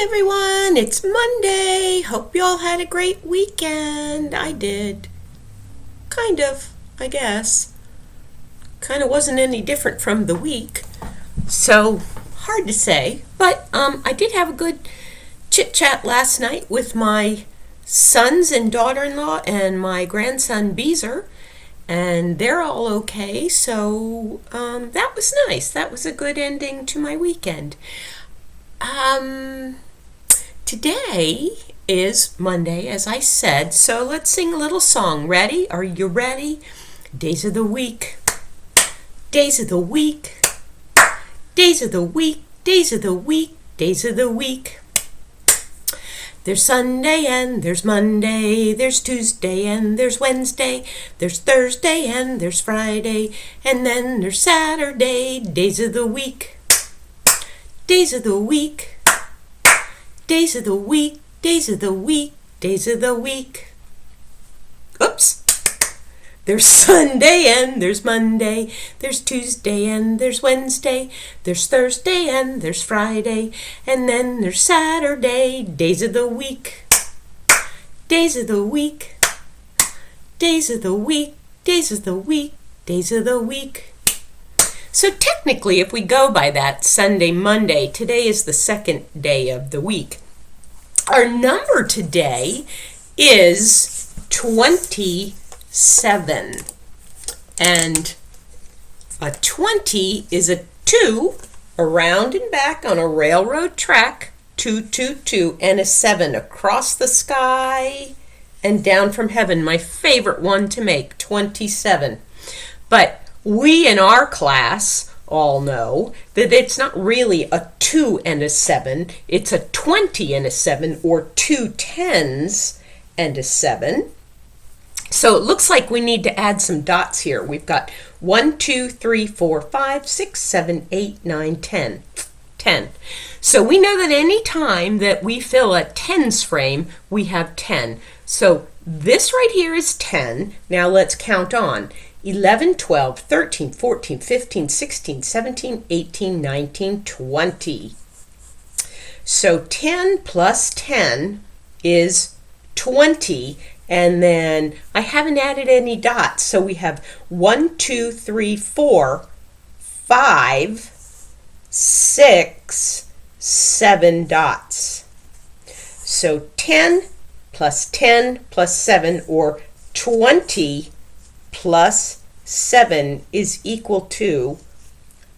Everyone, it's Monday. Hope you all had a great weekend. I did. Kind of, I guess. Kind of wasn't any different from the week. So, hard to say. But I did have a good chit-chat last night with my sons and daughter-in-law and my grandson Beezer. And they're all okay. So, that was nice. That was a good ending to my weekend. Today is Monday, as I said, so let's sing a little song. Ready? Are you ready? Days of the week, days of the week, days of the week, days of the week, days of the week. There's Sunday and there's Monday, there's Tuesday and there's Wednesday, there's Thursday and there's Friday, and then there's Saturday. Days of the week, days of the week, days of the week, days of the week, days of the week. Oops. There's Sunday and there's Monday, there's Tuesday and there's Wednesday, there's Thursday and there's Friday, and then there's Saturday. Days of the week, days of the week, days of the week, days of the week, days of the week. So technically, if we go by that, Sunday, Monday, today is the second day of the week. Our number today is 27. And a 20 is a 2 around and back on a railroad track, 2, 2, 2, and a 7 across the sky and down from heaven. My favorite one to make, 27. But we in our class all know that it's not really a 2 and a 7, it's a 20 and a 7, or 2 10s and a 7. So it looks like we need to add some dots here. We've got 1, 2, 3, 4, 5, 6, 7, 8, 9, 10. 10. So we know that any time that we fill a tens frame, we have 10. So this right here is 10. Now let's count on. 11, 12, 13, 14, 15, 16, 17, 18, 19, 20. So 10 plus 10 is 20, and then I haven't added any dots, so we have 1, 2, 3, 4, 5, 6, 7 dots. So 10 plus 10 plus 7, or 20 plus 7 is equal to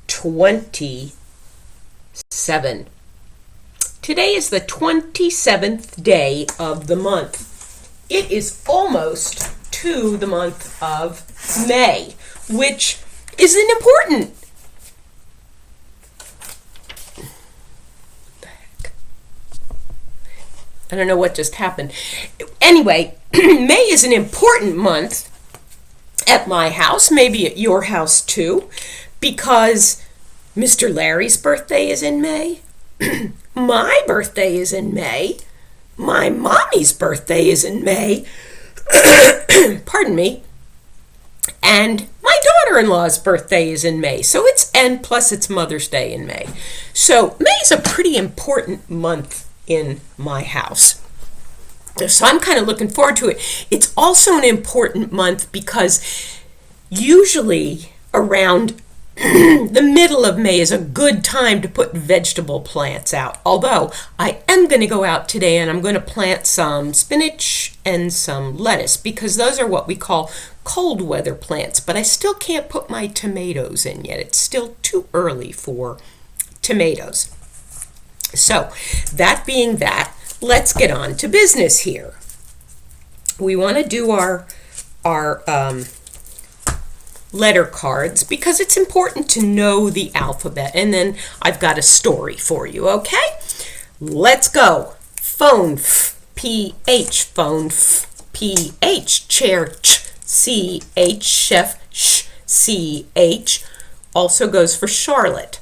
27. Today is the 27th day of the month. It is almost to the month of May, which isn't important. What the heck? I don't know what just happened. Anyway, May is an important month at my house, maybe at your house too, because Mr. Larry's birthday is in May, my birthday is in May, my mommy's birthday is in May, pardon me, and my daughter-in-law's birthday is in May, and plus it's Mother's Day in May. So May's a pretty important month in my house. So I'm kind of looking forward to it. It's also an important month because usually around the middle of May is a good time to put vegetable plants out. Although I am going to go out today and I'm going to plant some spinach and some lettuce because those are what we call cold weather plants. But I still can't put my tomatoes in yet. It's still too early for tomatoes. So that being that, let's get on to business here. We want to do our letter cards because it's important to know the alphabet. And then I've got a story for you, okay? Let's go. Phone, F, P-H, phone, F, P-H, chair, Ch, C-H, chef, Sh, C-H. Also goes for Charlotte.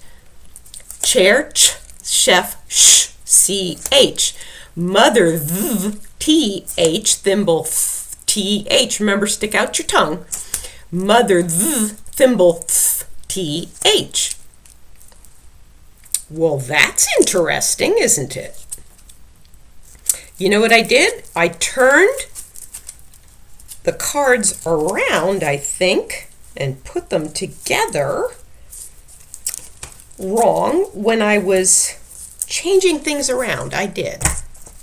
Chair, Ch, chef, Sh, C-H. Mother, V, T-H, thimble, Th, T-H. Remember, stick out your tongue. Mother, V, thimble, Th, T-H. Well, that's interesting, isn't it? you know what I did? I turned the cards around, I think, and put them together wrong when I was changing things around. I did.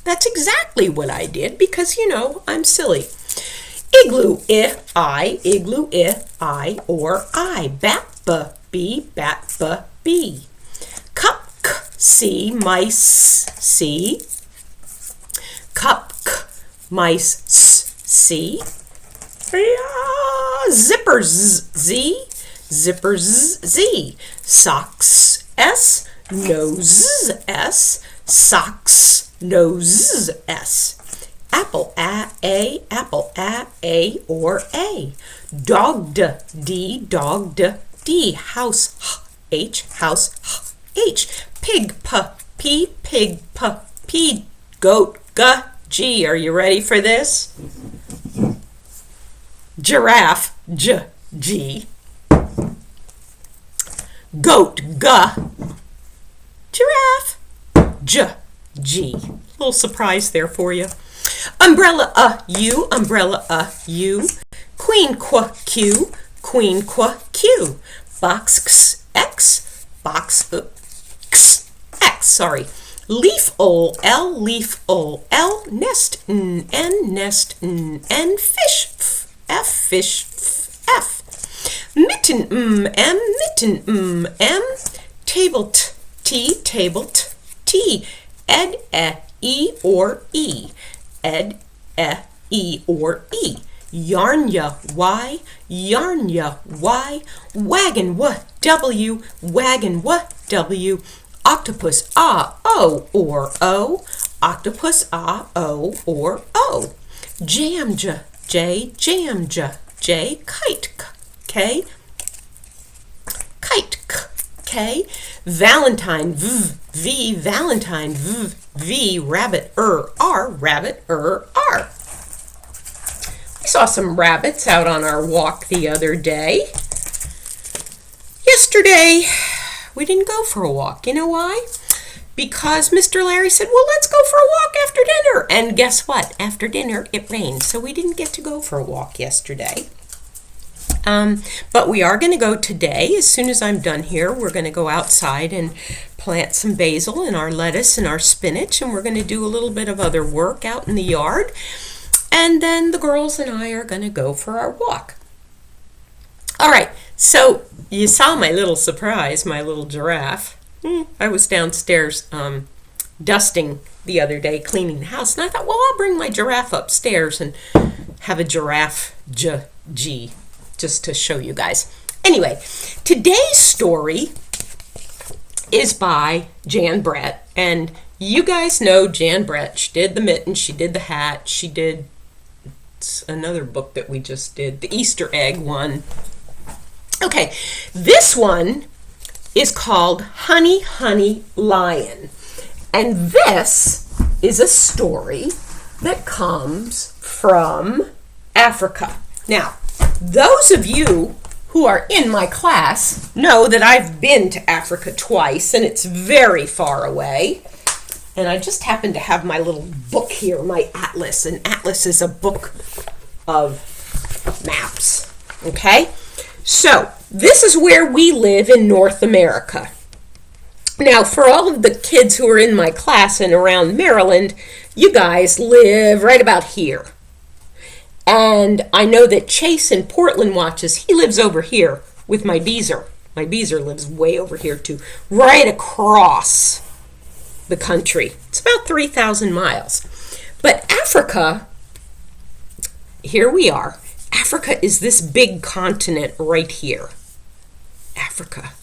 That's exactly what I did because, you know, I'm silly. Igloo, igloo, or I. Bat, b, bat, b. Cup, c, mice, c. Cup, mice, c. Zippers, z. Zippers, z. Socks, s. Nose, s. Socks, nose, s. Apple, apple, a, or a. Dogged, d. House, h, house, h. Pig, p, pig, p. Goat, g. Are you ready for this? Giraffe, g. Goat, Giraffe, g. Little surprise there for you. Umbrella, u. Umbrella, u. Queen, q. Queen, q. Box, x. Box, x. Sorry. Leaf, l. Leaf, l. Nest, n. Nest, n. Fish, f. Fish, f. Mitten, m. Mitten, m. Table, t. Table, t. Ed, e, or e. Ed, e, or e. Yarn ya, y. Yarn ya, y. Wagon, w. Wagon, w. Octopus, o, or o. Octopus, o, or o. Jam, j. Jam, j. Kite, k. Kite, k. Valentine, v. Valentine, v. Rabbit, r. Rabbit, r. We saw some rabbits out on our walk the other day. Yesterday, we didn't go for a walk. You know why? Because Mr. Larry said, well, let's go for a walk after dinner. And guess what? After dinner, it rained. So we didn't get to go for a walk yesterday. But we are going to go today. As soon as I'm done here, we're going to go outside and plant some basil and our lettuce and our spinach. And we're going to do a little bit of other work out in the yard. And then the girls and I are going to go for our walk. All right. So you saw my little surprise, my little giraffe. I was downstairs dusting the other day, cleaning the house, and I thought, well, I'll bring my giraffe upstairs and have a giraffe G just to show you guys. Anyway, today's story is by Jan Brett, and you guys know Jan Brett. She did the mittens, she did the hat, she did another book that we just did, the Easter egg one. Okay, this one is called Honey, Honey Lion. And this is a story that comes from Africa. Now, those of you who are in my class know that I've been to Africa twice, and it's very far away. And I just happen to have my little book here, my atlas. An atlas is a book of maps, okay? So, this is where we live in North America. Now, for all of the kids who are in my class and around Maryland, you guys live right about here. And I know that Chase in Portland watches. He lives over here with my Beezer. My Beezer lives way over here too, right across the country. It's about 3,000 miles. But Africa, here we are. Africa is this big continent right here. Africa.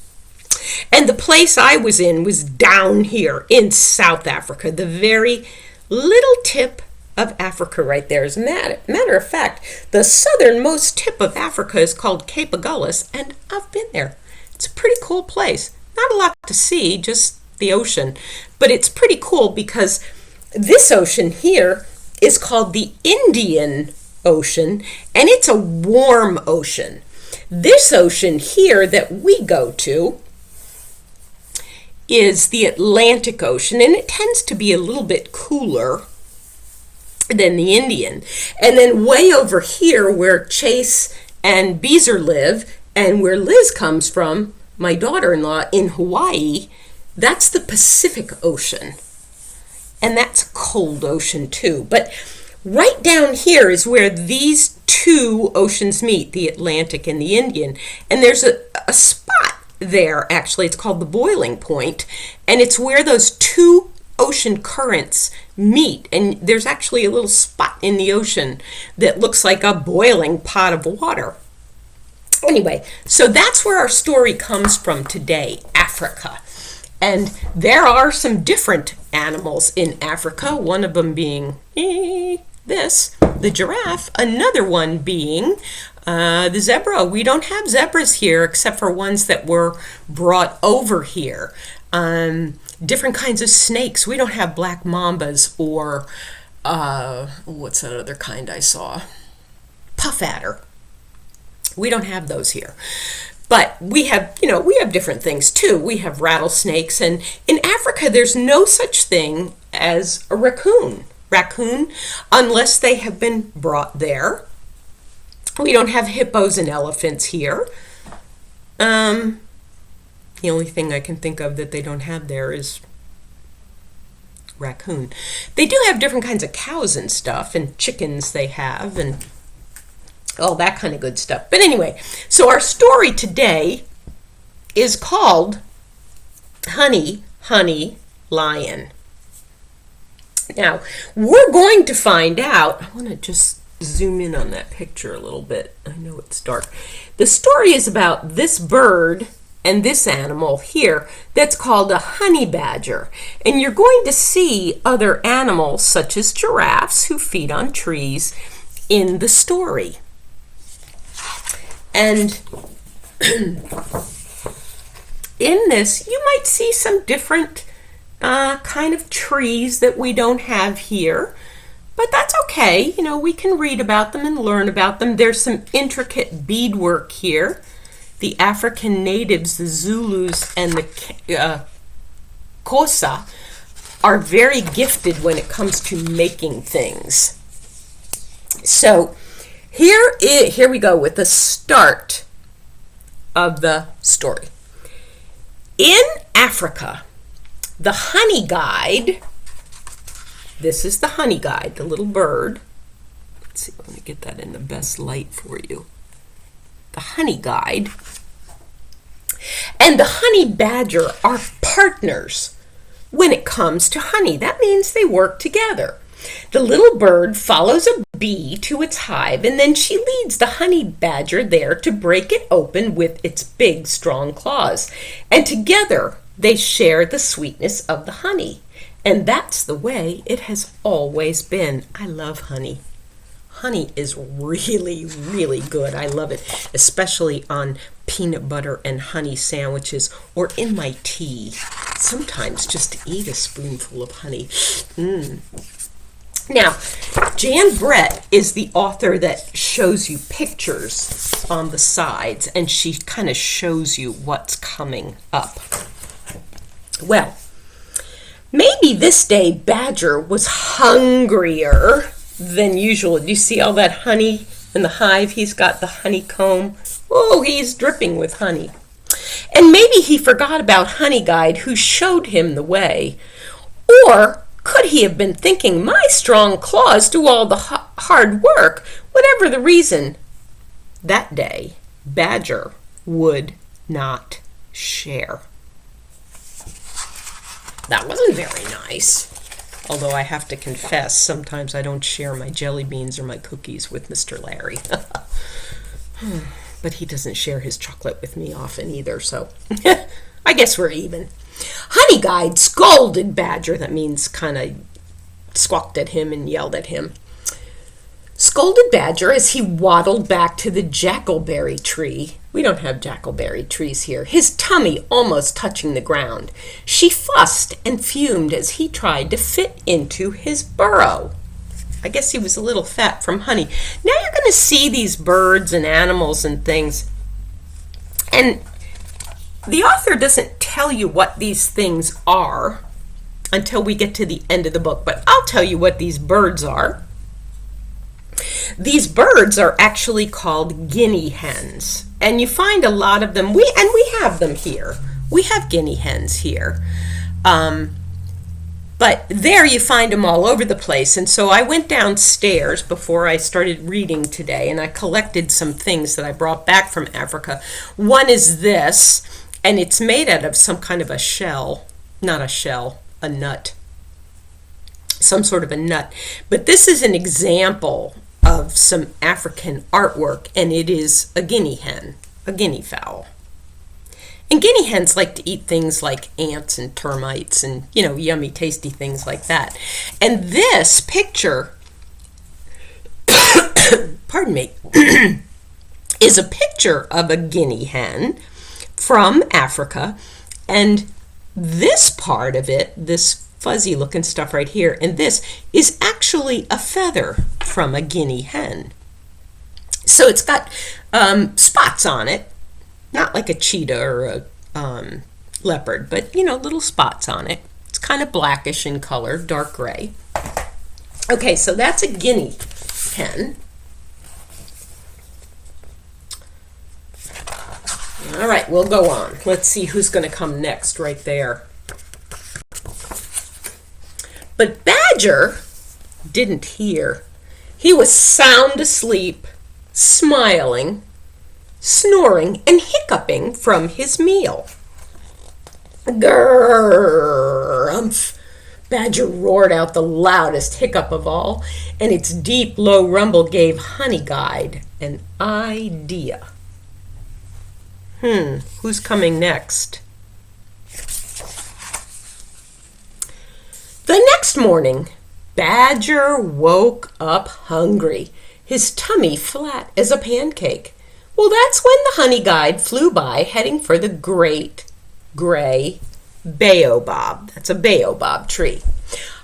And the place I was in was down here in South Africa, the very little tip of Africa right there. As a matter of fact, the southernmost tip of Africa is called Cape Agulhas, and I've been there. It's a pretty cool place. Not a lot to see, just the ocean. But it's pretty cool because this ocean here is called the Indian Ocean, and it's a warm ocean. This ocean here that we go to is the Atlantic Ocean, and it tends to be a little bit cooler than the Indian. And then way over here where Chase and Beezer live and where Liz comes from, my daughter-in-law in Hawaii, that's the Pacific Ocean. And that's a cold ocean too. But right down here is where these two oceans meet, the Atlantic and the Indian. And there's a spot there, actually. It's called the boiling point. And it's where those two ocean currents meet. And there's actually a little spot in the ocean that looks like a boiling pot of water. Anyway, so that's where our story comes from today, Africa. And there are some different animals in Africa, one of them being the giraffe, another one being the zebra. We don't have zebras here except for ones that were brought over here. Different kinds of snakes. We don't have black mambas or, what's that other kind I saw? Puff adder. We don't have those here. But we have different things too. We have rattlesnakes, and in Africa there's no such thing as a raccoon. Unless they have been brought there. We don't have hippos and elephants here. The only thing I can think of that they don't have there is raccoon. They do have different kinds of cows and stuff, and chickens they have, and all that kind of good stuff. But anyway, so our story today is called Honey, Honey, Lion. Now, we're going to find out, I want to just zoom in on that picture a little bit. I know it's dark. The story is about this bird and this animal here that's called a honey badger. And you're going to see other animals such as giraffes who feed on trees in the story. And in this, you might see some different kind of trees that we don't have here. But that's okay. We can read about them and learn about them. There's some intricate beadwork here. The African natives, the Zulus and the Xhosa, are very gifted when it comes to making things. So here we go with the start of the story. In Africa, the honey guide, this is the honey guide, the little bird. Let's see, let me get that in the best light for you. The honey guide and the honey badger are partners when it comes to honey. That means they work together. The little bird follows a bee to its hive, and then she leads the honey badger there to break it open with its big, strong claws. And together they share the sweetness of the honey. And that's the way it has always been. I love honey. Honey is really, really good. I love it, especially on peanut butter and honey sandwiches or in my tea. Sometimes just to eat a spoonful of honey. Now, Jan Brett is the author that shows you pictures on the sides, and she kind of shows you what's coming up. Well, maybe this day Badger was hungrier than usual. Do you see all that honey in the hive? He's got the honeycomb. Oh, he's dripping with honey. And maybe he forgot about Honey Guide, who showed him the way. Or could he have been thinking, my strong claws do all the hard work? Whatever the reason, that day Badger would not share. That wasn't very nice. Although I have to confess, sometimes I don't share my jelly beans or my cookies with Mr. Larry. But he doesn't share his chocolate with me often either, so I guess we're even. Honey Guide scolded Badger. That means kind of squawked at him and yelled at him. Scolded Badger as he waddled back to the jackalberry tree. We don't have jackalberry trees here. His tummy almost touching the ground. She fussed and fumed as he tried to fit into his burrow. I guess he was a little fat from honey. Now you're going to see these birds and animals and things. And the author doesn't tell you what these things are until we get to the end of the book. But I'll tell you what these birds are. These birds are actually called guinea hens, and you find a lot of them. We have them here. We have guinea hens here. But there you find them all over the place. And so I went downstairs before I started reading today, and I collected some things that I brought back from Africa. One is this, and it's made out of some kind of a shell. Not a shell, a nut. Some sort of a nut. But this is an example of some African artwork, and it is a guinea hen, a guinea fowl. And guinea hens like to eat things like ants and termites and, yummy, tasty things like that. And this picture, pardon me, is a picture of a guinea hen from Africa. And this part of it, this fuzzy looking stuff right here, and this is actually a feather from a guinea hen. So it's got spots on it. Not like a cheetah or a leopard, but, little spots on it. It's kind of blackish in color, dark gray. Okay, so that's a guinea hen. All right, we'll go on. Let's see who's going to come next right there. But Badger didn't hear. He was sound asleep, smiling, snoring and hiccuping from his meal. Grrr-umph! Badger roared out the loudest hiccup of all, and its deep, low rumble gave Honeyguide an idea. Who's coming next? The next morning, Badger woke up hungry, his tummy flat as a pancake. Well, that's when the Honeyguide flew by, heading for the great gray baobab. That's a baobab tree.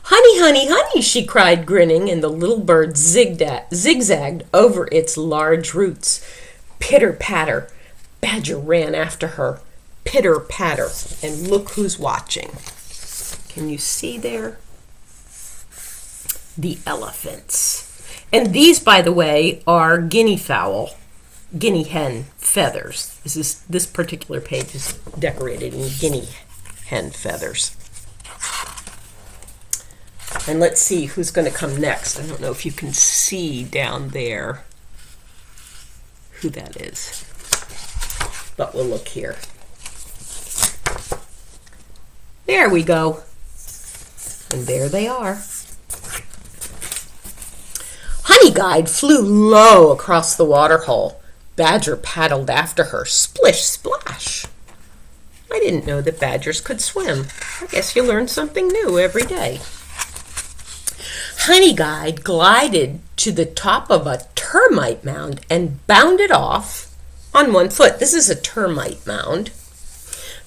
Honey, honey, honey, she cried, grinning, and the little bird zigzagged over its large roots. Pitter-patter. Badger ran after her. Pitter-patter. And look who's watching. Can you see there? The elephants. And these, by the way, are guinea hen feathers. This particular page is decorated in guinea hen feathers. And let's see who's going to come next. I don't know if you can see down there who that is, but we'll look here. There we go. And there they are. Honeyguide flew low across the waterhole. Badger paddled after her. Splish, splash. I didn't know that badgers could swim. I guess you learn something new every day. Honeyguide glided to the top of a termite mound and bounded off on one foot. This is a termite mound.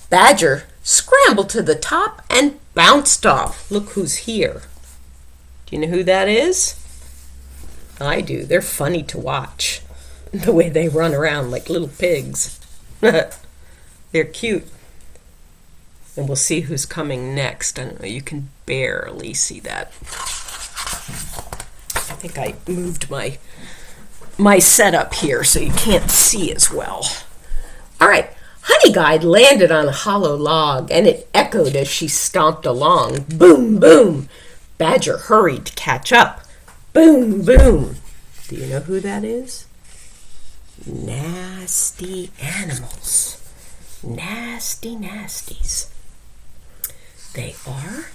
Badger scrambled to the top and bounced off. Look who's here. Do you know who that is? I do. They're funny to watch. The way they run around like little pigs. They're cute. And we'll see who's coming next. I don't know, you can barely see that. I think I moved my setup here so you can't see as well. All right. Honeyguide landed on a hollow log, and it echoed as she stomped along. Boom, boom. Badger hurried to catch up. Boom, boom. Do you know who that is? Nasty animals. Nasty nasties. They are.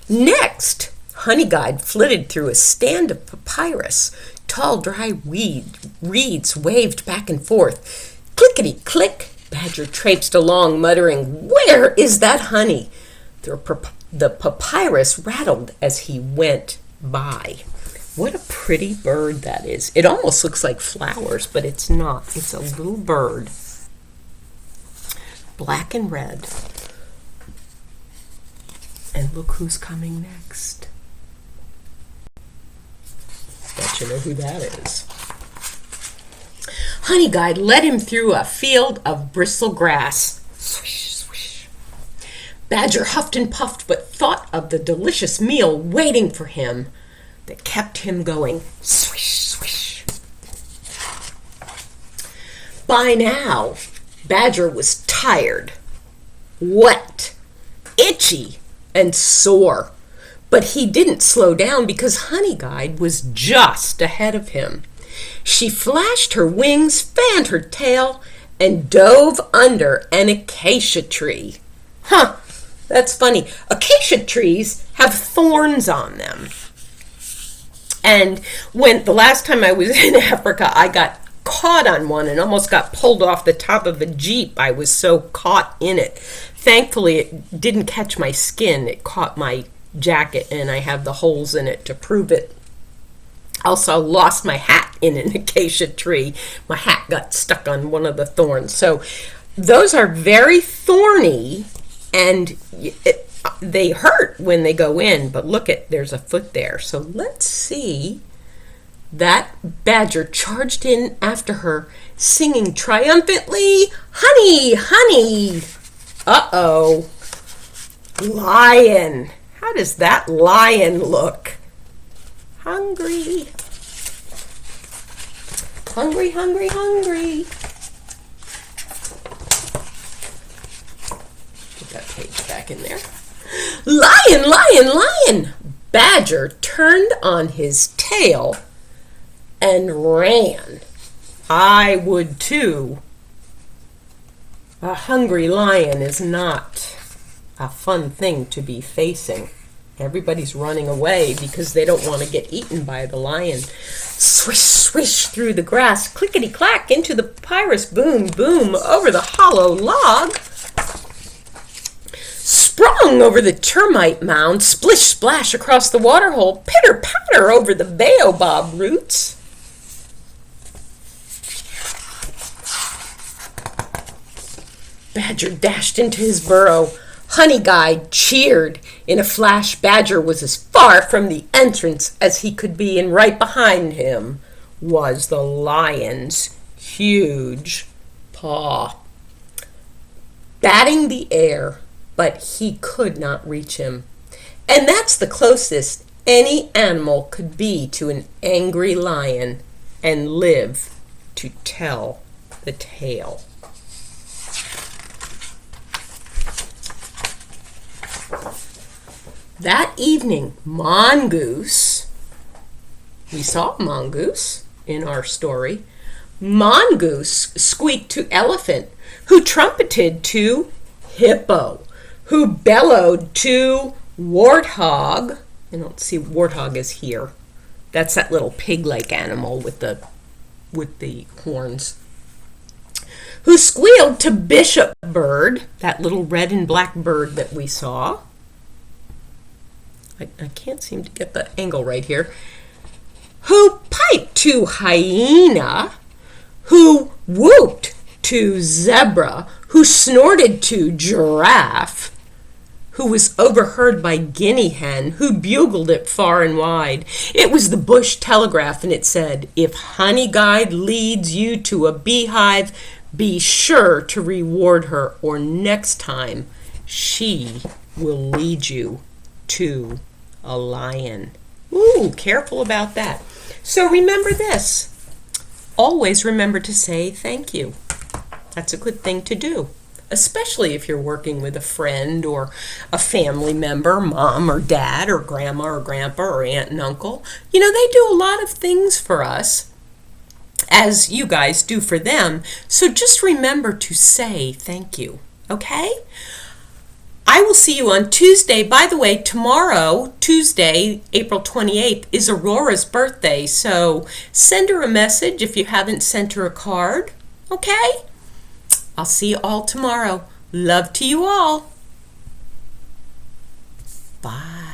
Next, Honeyguide flitted through a stand of papyrus. Tall, dry reeds waved back and forth. Clickety-click, Badger traipsed along, muttering, "Where is that honey?" The papyrus rattled as he went by. What a pretty bird that is. It almost looks like flowers, but it's not. It's a little bird. Black and red. And look who's coming next. Bet you know who that is. Honeyguide led him through a field of bristle grass. Swish, swish. Badger huffed and puffed, but thought of the delicious meal waiting for him. that kept him going. Swish, swish. By now, Badger was tired, wet, itchy, and sore. But he didn't slow down because Honeyguide was just ahead of him. She flashed her wings, fanned her tail, and dove under an acacia tree. Huh, that's funny. Acacia trees have thorns on them. And when the last time I was in Africa, I got caught on one and almost got pulled off the top of a Jeep. I was so caught in it. Thankfully, it didn't catch my skin. It caught my jacket, and I have the holes in it to prove it. Also lost my hat in an acacia tree. My hat got stuck on one of the thorns. So those are very thorny, and they hurt when they go in. But look, there's a foot there. So let's see. That badger charged in after her, singing triumphantly, "Honey, honey!" Uh-oh. Lion. How does that lion look? Hungry. Hungry, hungry, hungry. Put that page back in there. Lion, lion, lion! Badger turned on his tail and ran. I would too. A hungry lion is not a fun thing to be facing. Everybody's running away because they don't want to get eaten by the lion. Swish, swish through the grass, clickety-clack into the papyrus, boom, boom, over the hollow log. Sprung over the termite mound, splish, splash across the waterhole, pitter-patter over the baobab roots. Badger dashed into his burrow. Honeyguide cheered. In a flash, Badger was as far from the entrance as he could be, and right behind him was the lion's huge paw, batting the air, but he could not reach him. And that's the closest any animal could be to an angry lion and live to tell the tale. That evening, Mongoose, we saw Mongoose in our story. Mongoose squeaked to Elephant, who trumpeted to Hippo, who bellowed to Warthog. I don't see Warthog is here. That's that little pig-like animal with the horns. Who squealed to Bishop Bird, that little red and black bird that we saw. I can't seem to get the angle right here. Who piped to Hyena, who whooped to Zebra, who snorted to Giraffe, who was overheard by Guinea Hen, who bugled it far and wide. It was the Bush Telegraph, and it said, "If Honeyguide leads you to a beehive, be sure to reward her, or next time she will lead you to a lion." Ooh, careful about that. So remember this. Always remember to say thank you. That's a good thing to do, especially if you're working with a friend or a family member, mom or dad or grandma or grandpa or aunt and uncle. You know, they do a lot of things for us, as you guys do for them. So just remember to say thank you, okay? I will see you on Tuesday. By the way, tomorrow, Tuesday, April 28th, is Aurora's birthday. So send her a message if you haven't sent her a card, okay? I'll see you all tomorrow. Love to you all. Bye.